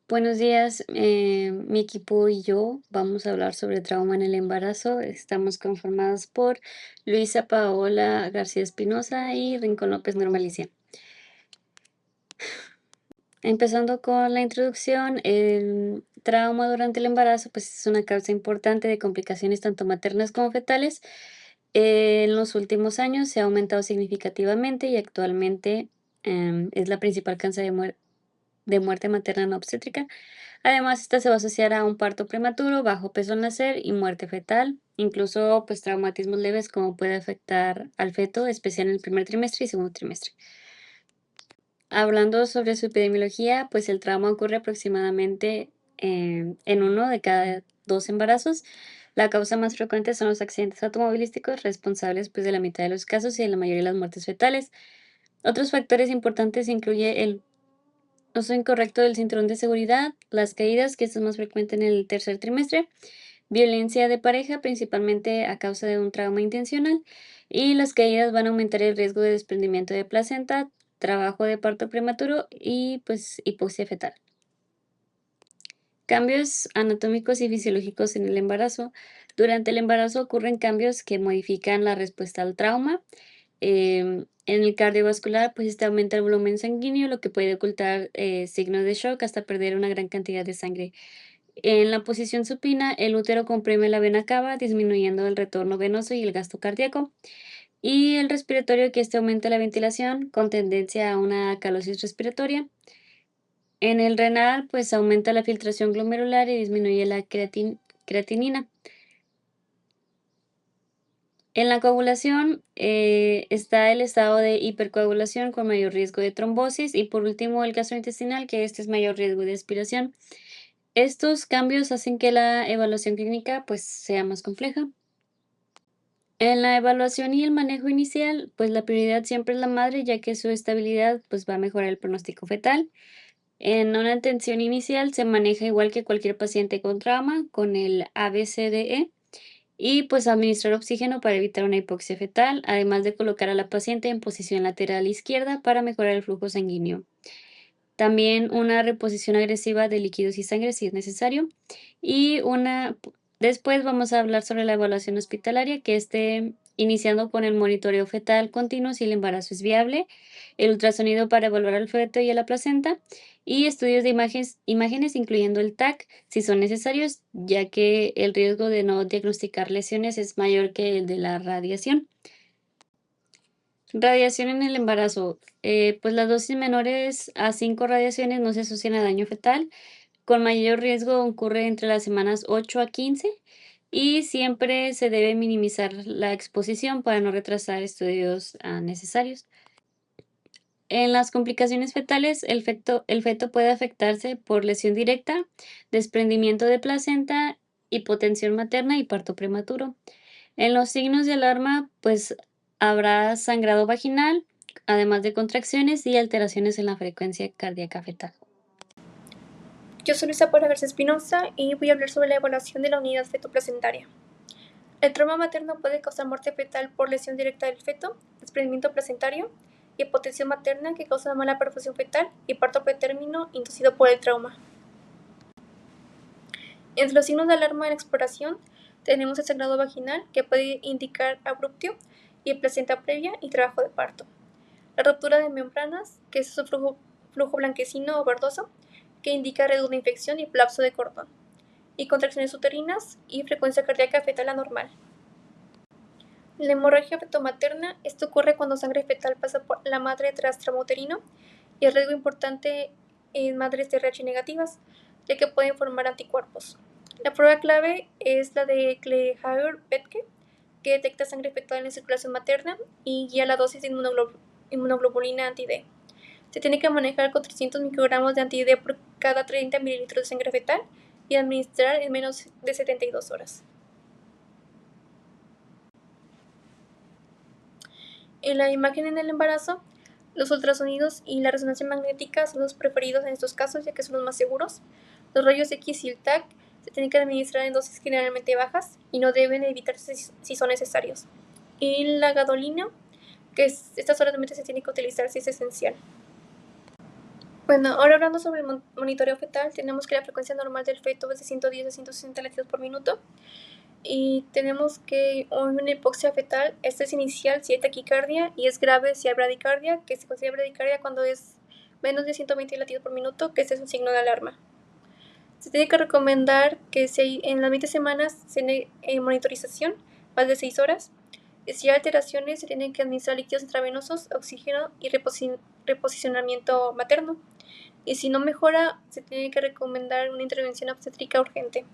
Buenos días, mi equipo y yo vamos a hablar sobre trauma en el embarazo. Estamos conformados por Luisa Paola García Espinosa y Rincón López Normalicia. Empezando con la introducción, el trauma durante el embarazo pues, es una causa importante de complicaciones tanto maternas como fetales. En los últimos años se ha aumentado significativamente y actualmente es la principal causa de muerte materna no obstétrica. Además, esta se va a asociar a un parto prematuro, bajo peso al nacer y muerte fetal, incluso pues traumatismos leves como puede afectar al feto, especial en el primer trimestre y segundo trimestre. Hablando sobre su epidemiología, pues el trauma ocurre aproximadamente en uno de cada dos embarazos. La causa más frecuente son los accidentes automovilísticos, responsables pues de la mitad de los casos y de la mayoría de las muertes fetales. Otros factores importantes incluyen el uso incorrecto del cinturón de seguridad, las caídas, que esto es más frecuente en el tercer trimestre, violencia de pareja, principalmente a causa de un trauma intencional, y las caídas van a aumentar el riesgo de desprendimiento de placenta, trabajo de parto prematuro y pues hipoxia fetal. Cambios anatómicos y fisiológicos en el embarazo. Durante el embarazo ocurren cambios que modifican la respuesta al trauma. En el cardiovascular, pues este aumenta el volumen sanguíneo, lo que puede ocultar signos de shock hasta perder una gran cantidad de sangre. En la posición supina, el útero comprime la vena cava, disminuyendo el retorno venoso y el gasto cardíaco. Y el respiratorio, que este aumenta la ventilación con tendencia a una calosis respiratoria. En el renal, pues aumenta la filtración glomerular y disminuye la creatinina. En la coagulación está el estado de hipercoagulación con mayor riesgo de trombosis y por último el gastrointestinal, que este es mayor riesgo de aspiración. Estos cambios hacen que la evaluación clínica pues sea más compleja. En la evaluación y el manejo inicial, pues la prioridad siempre es la madre, ya que su estabilidad pues va a mejorar el pronóstico fetal. En una atención inicial se maneja igual que cualquier paciente con trauma, con el ABCDE, y pues administrar oxígeno para evitar una hipoxia fetal, además de colocar a la paciente en posición lateral izquierda para mejorar el flujo sanguíneo. También una reposición agresiva de líquidos y sangre si es necesario. Y después vamos a hablar sobre la evaluación hospitalaria, que esté iniciando con el monitoreo fetal continuo si el embarazo es viable, el ultrasonido para evaluar al feto y a la placenta, y estudios de imágenes incluyendo el TAC si son necesarios, ya que el riesgo de no diagnosticar lesiones es mayor que el de la radiación. Radiación en el embarazo. Pues las dosis menores a 5 radiaciones no se asocian a daño fetal. Con mayor riesgo ocurre entre las semanas 8 a 15 y siempre se debe minimizar la exposición para no retrasar estudios necesarios. En las complicaciones fetales, el feto puede afectarse por lesión directa, desprendimiento de placenta, hipotensión materna y parto prematuro. En los signos de alarma, pues habrá sangrado vaginal, además de contracciones y alteraciones en la frecuencia cardíaca fetal. Yo soy Luisa Paola García Espinosa y voy a hablar sobre la evaluación de la unidad fetoplacentaria. El trauma materno puede causar muerte fetal por lesión directa del feto, desprendimiento placentario, hipotensión materna que causa mala perfusión fetal y parto pretérmino inducido por el trauma. Entre los signos de alarma en exploración tenemos el sangrado vaginal, que puede indicar abruptio, y placenta previa y trabajo de parto. La ruptura de membranas, que es un flujo blanquecino o verdoso, que indica riesgo de infección y colapso de cordón. Y contracciones uterinas y frecuencia cardíaca fetal anormal. La hemorragia fetomaterna, esto ocurre cuando sangre fetal pasa por la madre tras trauma uterino y el riesgo importante en madres de RH negativas, ya que pueden formar anticuerpos. La prueba clave es la de Klein-Hager-Bethke, que detecta sangre fetal en circulación materna y guía la dosis de inmunoglobulina anti-D. Se tiene que manejar con 300 microgramos de anti-D por cada 30 mililitros de sangre fetal y administrar en menos de 72 horas. En la imagen en el embarazo, los ultrasonidos y la resonancia magnética son los preferidos en estos casos, ya que son los más seguros. Los rayos X y el TAC se tienen que administrar en dosis generalmente bajas y no deben evitarse si son necesarios. Y la gadolina, esta solamente se tiene que utilizar si es esencial. Bueno, ahora hablando sobre el monitoreo fetal, tenemos que la frecuencia normal del feto es de 110 a 160 latidos por minuto. Y tenemos que una hipoxia fetal, esta es inicial si hay taquicardia y es grave si hay bradicardia, que se considera bradicardia cuando es menos de 120 latidos por minuto, que este es un signo de alarma. Se tiene que recomendar que si en las 20 semanas se tiene monitorización, más de 6 horas. Y si hay alteraciones, se tienen que administrar líquidos intravenosos, oxígeno y reposicionamiento materno. Y si no mejora, se tiene que recomendar una intervención obstétrica urgente.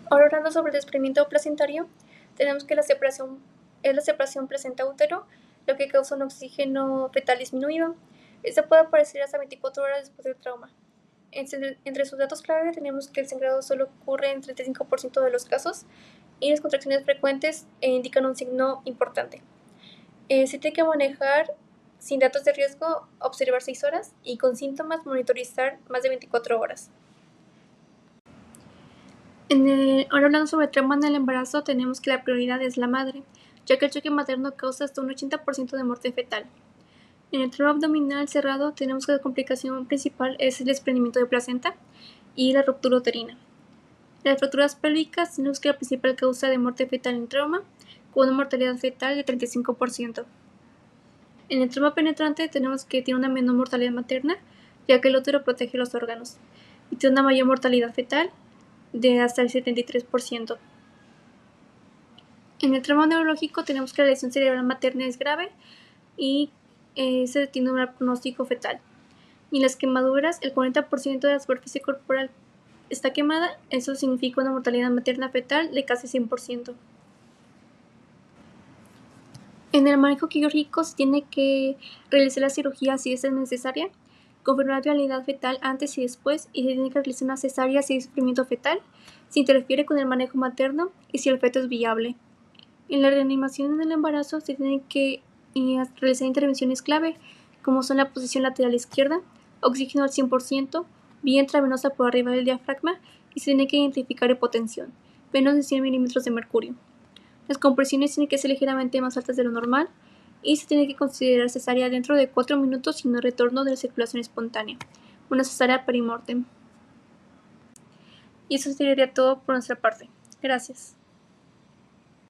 Ahora hablando sobre el desprendimiento placentario, tenemos que la separación es la separación placenta-útero, lo que causa un oxígeno fetal disminuido. Esta puede aparecer hasta 24 horas después del trauma. Entre sus datos clave tenemos que el sangrado solo ocurre en 35% de los casos y las contracciones frecuentes indican un signo importante. Se tiene que manejar sin datos de riesgo, observar 6 horas y con síntomas monitorizar más de 24 horas. Ahora hablando sobre el trauma en el embarazo, tenemos que la prioridad es la madre, ya que el choque materno causa hasta un 80% de muerte fetal. En el trauma abdominal cerrado tenemos que la complicación principal es el desprendimiento de placenta y la ruptura uterina. En las fracturas pélvicas tenemos que la principal causa de muerte fetal en trauma, con una mortalidad fetal de 35%. En el trauma penetrante tenemos que tiene una menor mortalidad materna, ya que el útero protege los órganos, y tiene una mayor mortalidad fetal de hasta el 73%. En el trauma neurológico tenemos que la lesión cerebral materna es grave y se tiene un pronóstico fetal. Y en las quemaduras, el 40% de la superficie corporal está quemada, eso significa una mortalidad materna fetal de casi 100%. En el manejo quirúrgico se tiene que realizar la cirugía si es necesaria, confirmar la viabilidad fetal antes y después, y se tiene que realizar una cesárea si hay sufrimiento fetal, si interfiere con el manejo materno y si el feto es viable. En la reanimación en el embarazo se tienen que realizar intervenciones clave, como son la posición lateral izquierda, oxígeno al 100%, vía intravenosa por arriba del diafragma y se tiene que identificar hipotensión, menos de 100 milímetros de mercurio. Las compresiones tienen que ser ligeramente más altas de lo normal y se tiene que considerar cesárea dentro de 4 minutos sin retorno de la circulación espontánea, una cesárea perimortem. Y eso sería todo por nuestra parte. Gracias.